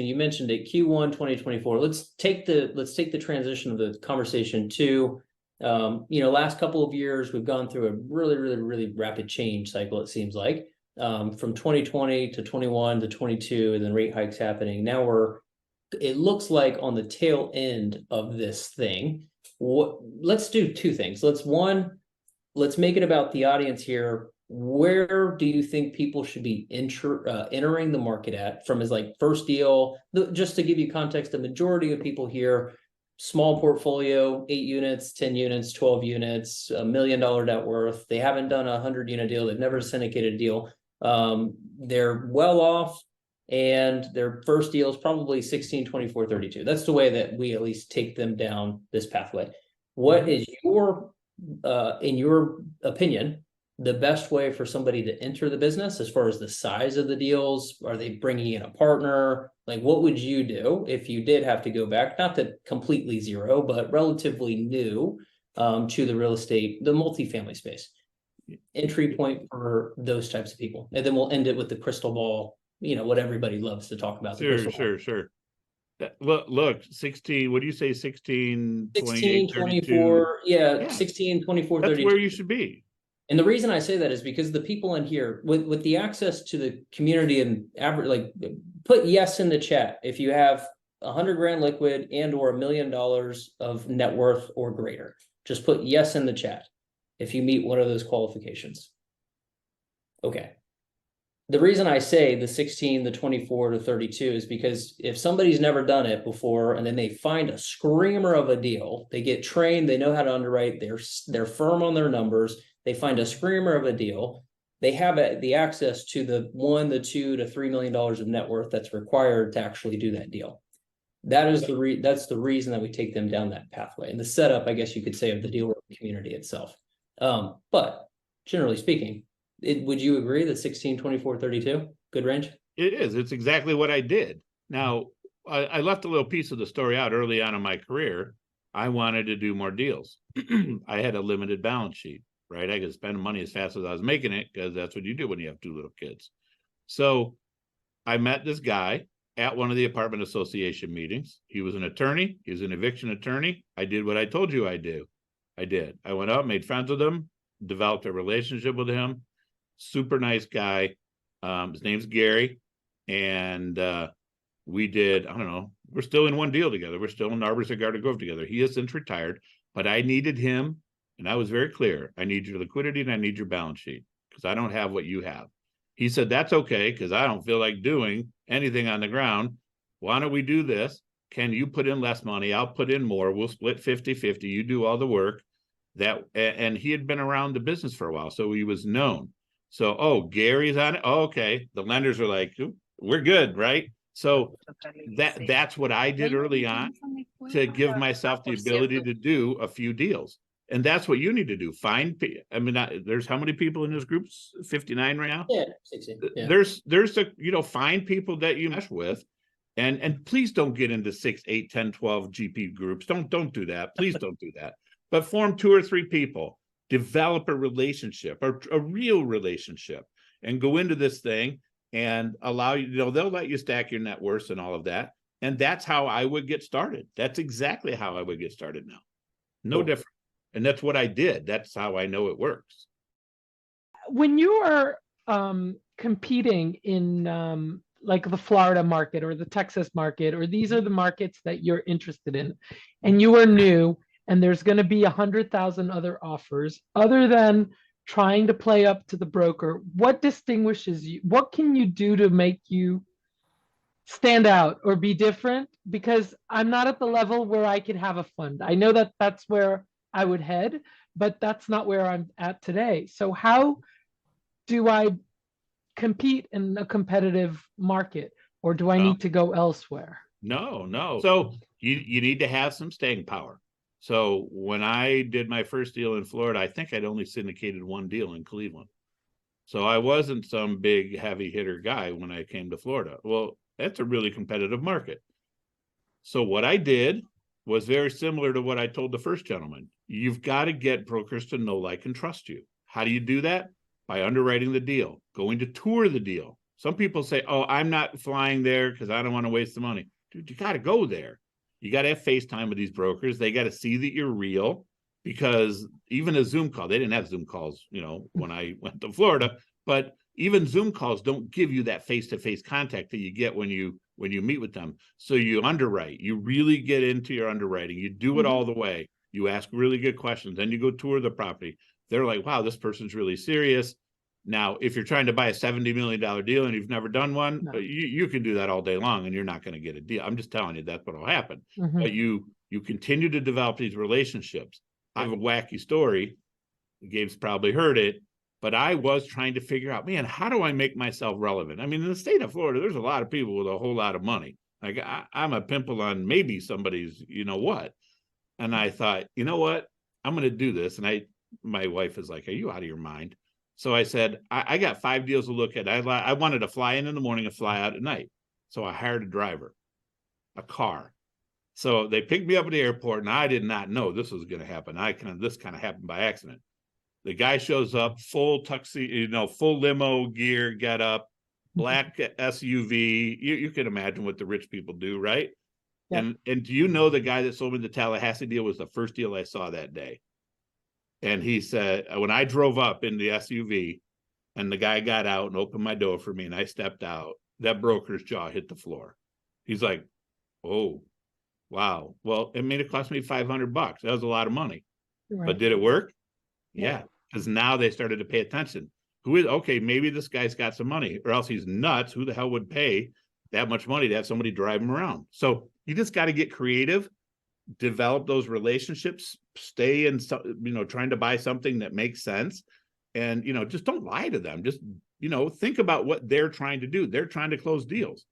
you mentioned it, Q1 2024. Let's take the transition of the conversation to, last couple of years, we've gone through a really, really, really rapid change cycle, it seems like, from 2020 to 21 to 22, and then rate hikes happening. Now it looks like on the tail end of this thing. Let's do two things. Let's make it about the audience here. Where do you think people should be entering the market at from his first deal? Just to give you context, the majority of people here, small portfolio, 8 units, 10 units, 12 units, $1 million net worth. They haven't done a 100-unit deal. They've never syndicated a deal. They're well off, and their first deal is probably 16, 24, 32. That's the way that we at least take them down this pathway. What is in your opinion, the best way for somebody to enter the business as far as the size of the deals? Are they bringing in a partner? What would you do if you did have to go back, not to completely zero, but relatively new to the real estate, the multifamily space? Entry point for those types of people. And then we'll end it with the crystal ball, what everybody loves to talk about. Sure. Look, 16, what do you say, 16, 16, 24, yeah, 16, 24, 32. That's where you should be. And the reason I say that is because the people in here with the access to the community and average, put yes in the chat if you have 100 grand liquid and or $1 million of net worth or greater. Just put yes in the chat if you meet one of those qualifications. Okay. The reason I say the 16, the 24 to 32 is because if somebody's never done it before and then they find a screamer of a deal, they get trained, they know how to underwrite, they're firm on their numbers, they find a screamer of a deal, they have the access to the $1, the $2 to $3 million of net worth that's required to actually do that deal. That is that's the reason that we take them down that pathway, and the setup, I guess you could say, of the deal community itself. But generally speaking, would you agree that 16, 24, 32, good range? It is. It's exactly what I did. Now, I left a little piece of the story out early on in my career. I wanted to do more deals. I had a limited balance sheet, right? I could spend money as fast as I was making it because that's what you do when you have 2 little kids. So I met this guy at one of the apartment association meetings. He was an attorney. He was an eviction attorney. I did what I told you I do. I did. I went out, made friends with him, developed a relationship with him. Super nice guy. His name's Gary. And we did, I don't know, we're still in one deal together. We're still in Arbor Cigar Grove together. He has since retired, but I needed him. And I was very clear. I need your liquidity and I need your balance sheet because I don't have what you have. He said, that's okay, because I don't feel like doing anything on the ground. Why don't we do this? Can you put in less money? I'll put in more. We'll split 50-50. You do all the work. And he had been around the business for a while, so he was known. So, Gary's on it. Oh, okay. The lenders are like, we're good, right? So that's what I did early on to give myself the ability to do a few deals. And that's what you need to do. There's how many people in this group? 59 right now? Yeah, 60. Yeah. There's find people that you mesh with. And please don't get into 6, 8, 10, 12 GP groups. Don't do that. Please don't do that. But form 2 or 3 people. Develop a relationship, a real relationship, and go into this thing and allow you, they'll let you stack your net worth and all of that. And that's how I would get started. That's exactly how I wowould get started now. No different. And that's what I did. That's how I know it works. When you are competing in the Florida market or the Texas market, or these are the markets that you're interested in, and you are new, and there's going to be 100,000 other offers, other than trying to play up to the broker, what distinguishes you? What can you do to make you stand out or be different? Because I'm not at the level where I could have a fund. I know that that's where I would head, but that's not where I'm at today. So how do I compete in a competitive market, or do I need to go elsewhere? No. So you need to have some staying power. So when I did my first deal in Florida, I think I'd only syndicated 1 deal in Cleveland. So I wasn't some big heavy hitter guy when I came to Florida. Well, that's a really competitive market. So what I did was very similar to what I told the first gentleman. You've got to get brokers to know, like, and trust you. How do you do that? By underwriting the deal, going to tour the deal. Some people say, oh, I'm not flying there because I don't want to waste the money. Dude, you got to go there. You got to have FaceTime with these brokers. They got to see that you're real, because even a Zoom call, they didn't have Zoom calls, when I went to Florida, but even Zoom calls don't give you that face-to-face contact that you get when you meet with them. So you underwrite, you really get into your underwriting, you do it all the way. You ask really good questions, then you go tour the property. They're like, wow, this person's really serious. Now, if you're trying to buy a $70 million deal and you've never done one, No. you can do that all day long and you're not going to get a deal. I'm just telling you, that's what will happen. But you continue to develop these relationships. I have a wacky story. Gabe's probably heard it, but I was trying to figure out, man, how do I make myself relevant? I mean, in the state of Florida, there's a lot of people with a whole lot of money. Like I'm a pimple on maybe somebody's, what? And I thought, you know what? I'm going to do this. And my wife is like, are you out of your mind? So I said, I got 5 deals to look at. I wanted to fly in the morning and fly out at night. So I hired a driver, a car. So they picked me up at the airport, and I did not know this was going to happen. This kind of happened by accident. The guy shows up, full tuxedo, full limo gear, get up, black SUV. You can imagine what the rich people do, right? Yeah. And do you know the guy that sold me the Tallahassee deal was the first deal I saw that day? And he said, when I drove up in the SUV and the guy got out and opened my door for me and I stepped out, that broker's jaw hit the floor. He's like, oh, wow. Well, it cost me $500. That was a lot of money. Right. But did it work? Yeah. Because now they started to pay attention. Okay, maybe this guy's got some money, or else he's nuts. Who the hell would pay that much money to have somebody drive him around? So you just got to get creative, develop those relationships, stay in, trying to buy something that makes sense. And, just don't lie to them. Just, think about what they're trying to do. They're trying to close deals.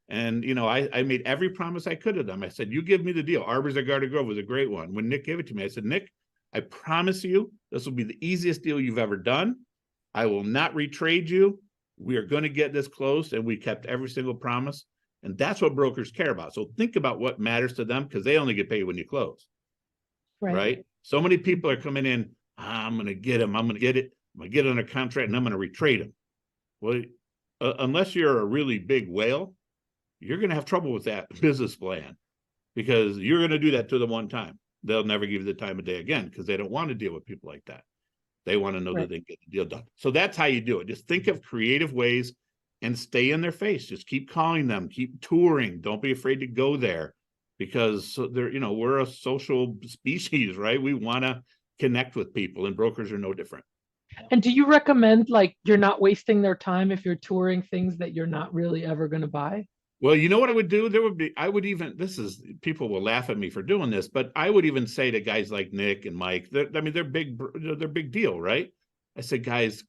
And, I made every promise I could to them. I said, you give me the deal. Arbors at Garden Grove was a great one. When Nick gave it to me, I said, Nick, I promise you, this will be the easiest deal you've ever done. I will not retrade you. We are going to get this closed. And we kept every single promise. And that's what brokers care about. So think about what matters to them, because they only get paid when you close. Right? So many people are coming in, I'm going to get him. I'm going to get it. I'm going to get under contract and I'm going to retrade him. Well, unless you're a really big whale, you're going to have trouble with that business plan, because you're going to do that to them one time. They'll never give you the time of day again, because they don't want to deal with people like that. They want to know that they get the deal done. So that's how you do it. Just think of creative ways and stay in their face. Just keep calling them, keep touring. Don't be afraid to go there, because we're a social species, right? We want to connect with people, and brokers are no different. And do you recommend, you're not wasting their time if you're touring things that you're not really ever going to buy? Well, you know what I would do? People will laugh at me for doing this, but I would even say to guys like Nick and Mike, they're big deal, right? I said, guys,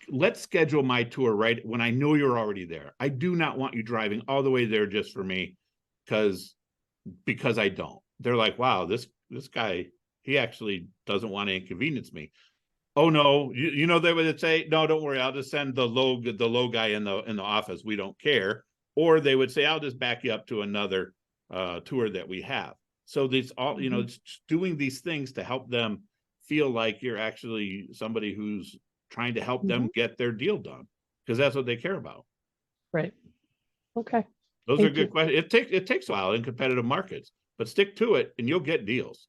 let's schedule my tour right when I know you're already there. I do not want you driving all the way there just for me, because I don't. They're like, wow, this guy, he actually doesn't want to inconvenience me. Oh no, they would say, no, don't worry, I'll just send the low guy in the office. We don't care. Or they would say, I'll just back you up to another tour that we have. So these all, it's doing these things to help them feel like you're actually somebody who's trying to help them get their deal done, because that's what they care about. Right. Okay. Those are good questions. It takes a while in competitive markets, but stick to it and you'll get deals.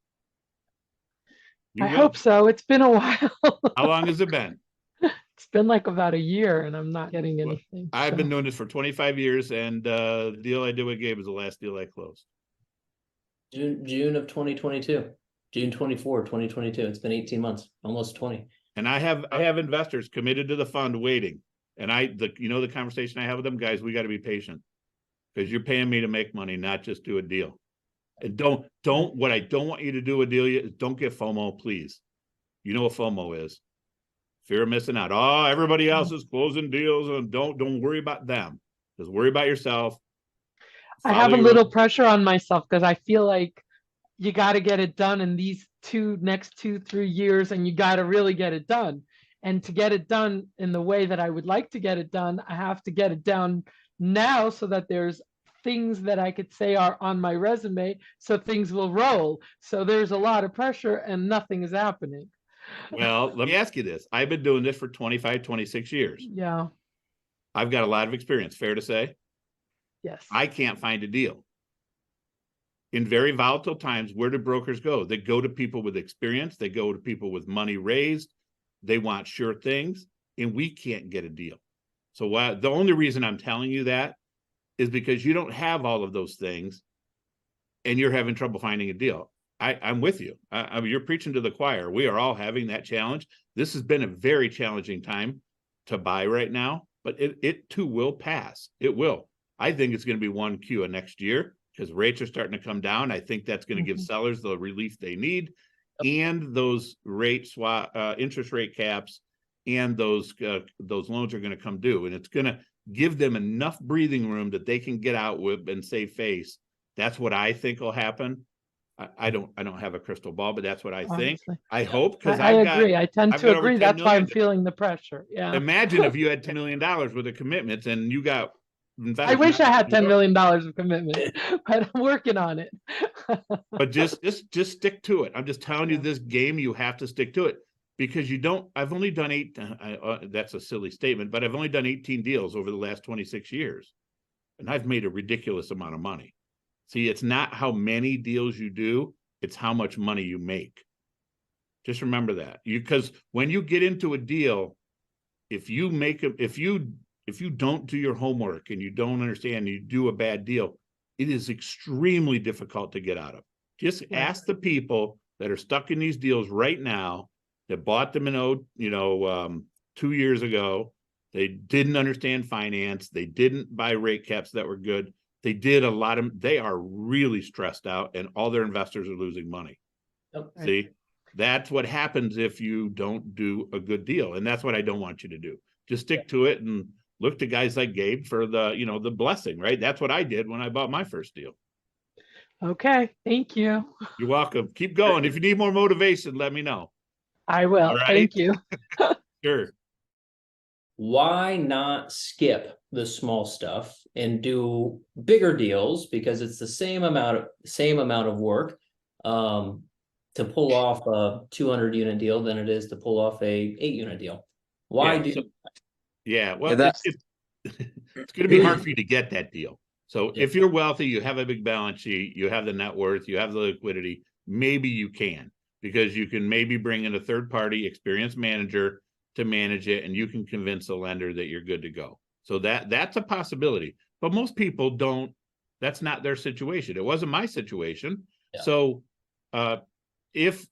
I hope so. It's been a while. How long has it been? It's been about a year and I'm not getting anything. I've been doing this for 25 years, and the deal I did with Gabe was the last deal I closed. June of 2022. June 24, 2022. It's been 18 months, almost 20. And I have investors committed to the fund waiting. And the conversation I have with them, guys, we got to be patient, because you're paying me to make money, not just do a deal. And what I don't want you to do a deal is don't get FOMO, please. You know what FOMO is? Fear of missing out. Oh, everybody else is closing deals, and don't worry about them. Just worry about yourself. I have a little pressure on myself, because I feel like you got to get it done in these next 2-3 years, and you got to really get it done. And to get it done in the way that I would like to get it done, I have to get it done now, so that there's things that I could say are on my resume, so things will roll. So there's a lot of pressure and nothing is happening. Well, let me ask you this. I've been doing this for 25, 26 years. Yeah. I've got a lot of experience, fair to say. Yes. I can't find a deal. In very volatile times, where do brokers go? They go to people with experience. They go to people with money raised. They want sure things, and we can't get a deal. So the only reason I'm telling you that is because you don't have all of those things, and you're having trouble finding a deal. I'm with you. I mean, you're preaching to the choir. We are all having that challenge. This has been a very challenging time to buy right now, but it too will pass. It will. I think it's going to be 1Q of next year because rates are starting to come down. I think that's going to give sellers the relief they need, and those interest rate caps, and those loans are going to come due, and it's going to give them enough breathing room that they can get out with and save face. That's what I think will happen. I don't have a crystal ball, but that's what I think. Honestly. I hope, because I agree. I tend to agree. That's why I'm feeling the pressure. Yeah. Imagine if you had $10 million worth of commitments and you got I wish I had $10 million of commitment, but I'm working on it. But just stick to it. I'm just telling you, this game, you have to stick to it, because you don't. I've only done that's a silly statement, but I've only done 18 deals over the last 26 years, and I've made a ridiculous amount of money. See, it's not how many deals you do, it's how much money you make. Just remember that. Because when you get into a deal, if you don't do your homework and you don't understand, you do a bad deal, it is extremely difficult to get out of. Just ask the people that are stuck in these deals right now that bought them in 2 years ago. They didn't understand finance. They didn't buy rate caps that were good. They are really stressed out, and all their investors are losing money. Okay. See, that's what happens if you don't do a good deal. And that's what I don't want you to do. Just stick to it and look to guys like Gabe for the blessing, right? That's what I did when I bought my first deal. Okay. Thank you. You're welcome. Keep going. If you need more motivation, let me know. I will. Right? Thank you. Sure. Why not skip the small stuff and do bigger deals, because it's the same amount of work to pull off a 200 unit deal than it is to pull off a 8-unit deal? Why do well, it's going to be hard for you to get that deal. So if you're wealthy, you have a big balance sheet, you have the net worth, you have the liquidity, maybe you can, because you can maybe bring in a third party experienced manager to manage it, and you can convince the lender that you're good to go. So that's a possibility, but most people don't. That's not their situation. It wasn't my situation. Yeah. So if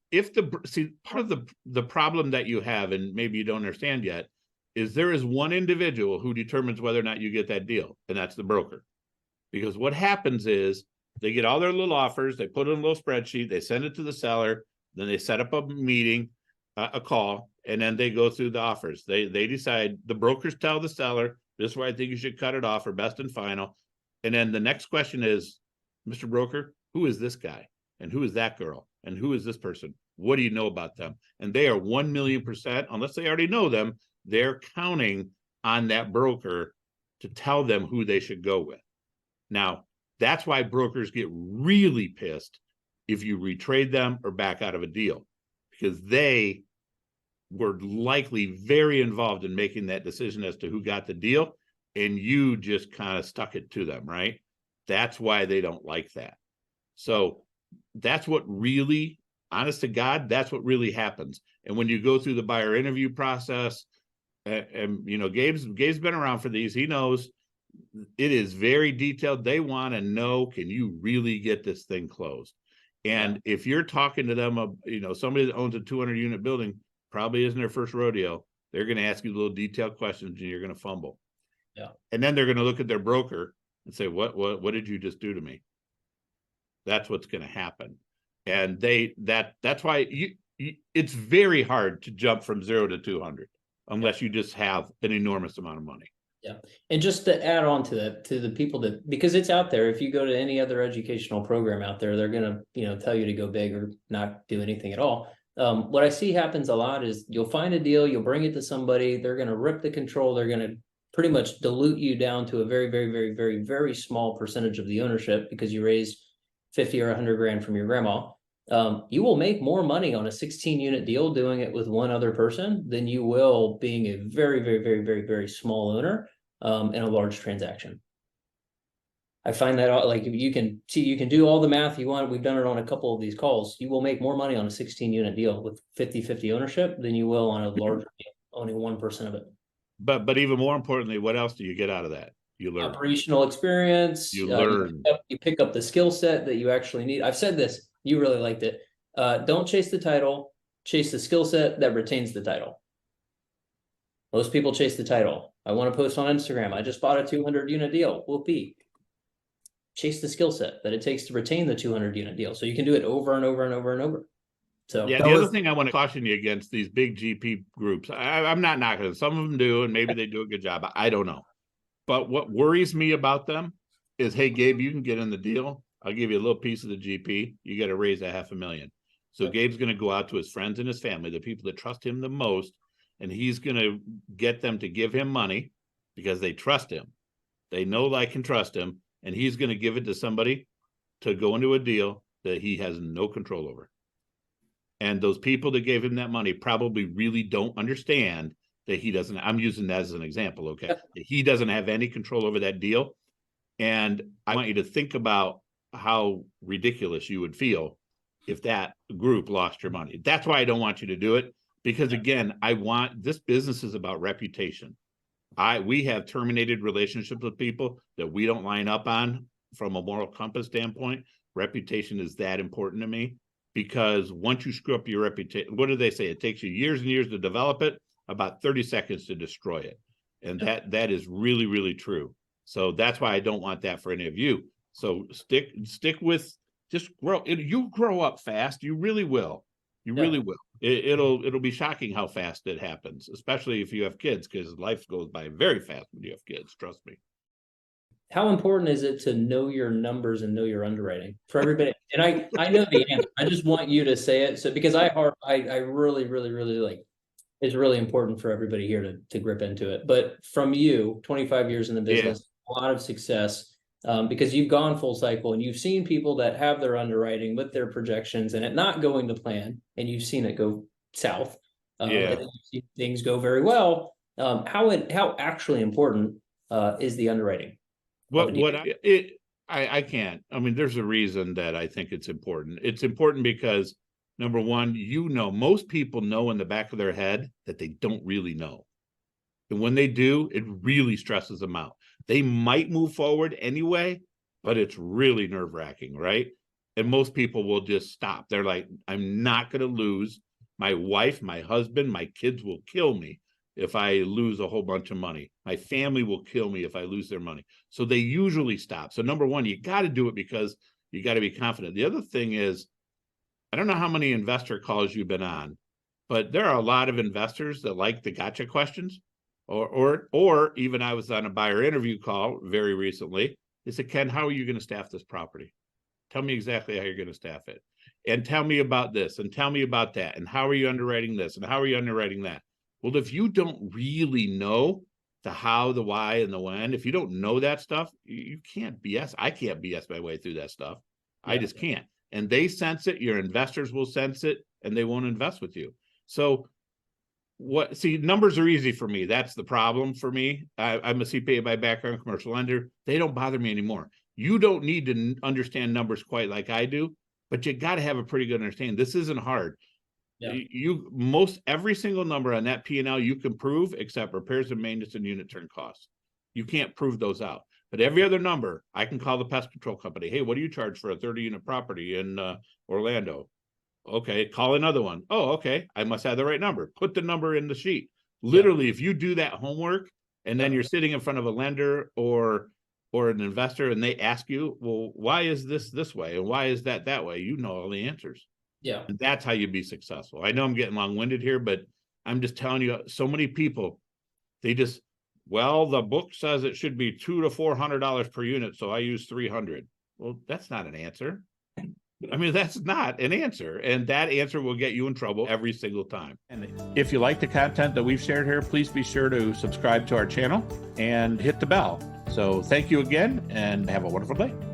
part of the problem that you have, and maybe you don't understand yet, is there is one individual who determines whether or not you get that deal, and that's the broker. Because what happens is they get all their little offers, they put it in a little spreadsheet, they send it to the seller, then they set up a meeting, a call, and then they go through the offers. They decide, the brokers tell the seller, this is where I think you should cut it off, or best and final. And then the next question is, Mr. Broker, who is this guy? And who is that girl? And who is this person? What do you know about them? And they are 1,000,000%, unless they already know them, they're counting on that broker to tell them who they should go with. Now, that's why brokers get really pissed if you retrade them or back out of a deal, because they were likely very involved in making that decision as to who got the deal, and you just kind of stuck it to them, right? That's why they don't like that. So that's what really, honest to God, that's what really happens. And when you go through the buyer interview process, and Gabe's been around for these, he knows it is very detailed. They want to know, can you really get this thing closed? And if you're talking to them, somebody that owns a 200 unit building, probably isn't their first rodeo. They're going to ask you little detailed questions, and you're going to fumble. Yeah. And then they're going to look at their broker and say, what did you just do to me? That's what's going to happen. And that's why it's very hard to jump from 0 to 200 unless you just have an enormous amount of money. Yeah. And just to add on to that, to the people that, because it's out there, if you go to any other educational program out there, they're going to, tell you to go big or not do anything at all. What I see happens a lot is you'll find a deal, you'll bring it to somebody, they're going to rip the control, they're going to pretty much dilute you down to a very, very, very, very, very small percentage of the ownership because you raised 50 or 100 grand from your grandma. You will make more money on a 16-unit deal doing it with one other person than you will being a very, very, very, very, very small owner. in a large transaction. I find that out, like, you can do all the math you want. We've done it on a couple of these calls. You will make more money on a 16-unit deal with 50-50 ownership than you will on a larger deal, owning 1% of it. But even more importantly, what else do you get out of that? You learn Operational experience. You learn. You pick up the skill set that you actually need. I've said this, you really liked it. Don't chase the title, chase the skill set that retains the title. Most people chase the title. I want to post on Instagram. I just bought a 200-unit deal. Whoopee. Chase the skill set that it takes to retain the 200-unit deal. So you can do it over and over and over and over. So yeah, the other thing I want to caution you against these big GP groups, I'm not knocking them. Some of them do, and maybe they do a good job. I don't know. But what worries me about them is, hey, Gabe, you can get in the deal. I'll give you a little piece of the GP. You got to raise $500,000. So Gabe's going to go out to his friends and his family, the people that trust him the most, and he's going to get them to give him money because they trust him. They know, like, and trust him. And he's going to give it to somebody to go into a deal that he has no control over. And those people that gave him that money probably really don't understand that he doesn't. I'm using that as an example, okay? That he doesn't have any control over that deal. And I want you to think about how ridiculous you would feel if that group lost your money. That's why I don't want you to do it. Because again, this business is about reputation. We have terminated relationships with people that we don't line up on from a moral compass standpoint. Reputation is that important to me, because once you screw up your reputation, what do they say? It takes you years and years to develop it, about 30 seconds to destroy it. And that is really, really true. So that's why I don't want that for any of you. So stick with, just grow. You grow up fast. You really will. You really will. It'll be shocking how fast it happens, especially if you have kids, because life goes by very fast when you have kids. Trust me. How important is it to know your numbers and know your underwriting for everybody? And I know the answer. I just want you to say it. So because I really, really, really like, it's really important for everybody here to grip into it. But from you, 25 years in the business, a lot of success. Because you've gone full cycle and you've seen people that have their underwriting with their projections and it not going to plan, and you've seen it go south. And then you've seen things go very well. How actually important is the underwriting? I can't. I mean, there's a reason that I think it's important. It's important because, number one, most people know in the back of their head that they don't really know. And when they do, it really stresses them out. They might move forward anyway, but it's really nerve-wracking, right? And most people will just stop. They're like, I'm not going to lose. My wife, my husband, my kids will kill me if I lose a whole bunch of money. My family will kill me if I lose their money. So they usually stop. So number one, you got to do it because you got to be confident. The other thing is, I don't know how many investor calls you've been on, but there are a lot of investors that like the gotcha questions. Or even I was on a buyer interview call very recently. They said, Ken, how are you going to staff this property? Tell me exactly how you're going to staff it. And tell me about this and tell me about that. And how are you underwriting this? And how are you underwriting that? Well, if you don't really know the how, the why, and the when, if you don't know that stuff, you can't BS. I can't BS my way through that stuff. I just can't. And they sense it. Your investors will sense it, and they won't invest with you. So numbers are easy for me. That's the problem for me. I'm a CPA by background, commercial lender. They don't bother me anymore. You don't need to understand numbers quite like I do, but you got to have a pretty good understanding. This isn't hard. Yeah. Every single number on that P&L you can prove, except repairs and maintenance and unit turn costs. You can't prove those out. But every other number, I can call the pest control company. Hey, what do you charge for a 30-unit property in Orlando? Okay, call another one. Oh, okay, I must have the right number. Put the number in the sheet. Literally, if you do that homework and then you're sitting in front of a lender or an investor and they ask you, well, why is this way? And why is that way? You know all the answers. Yeah. And that's how you be successful. I know I'm getting long-winded here, but I'm just telling you, so many people, the book says it should be $200 to $400 per unit, so I use 300. Well, that's not an answer. I mean, that's not an answer, and that answer will get you in trouble every single time. And if you like the content that we've shared here, please be sure to subscribe to our channel and hit the bell. So thank you again, and have a wonderful day.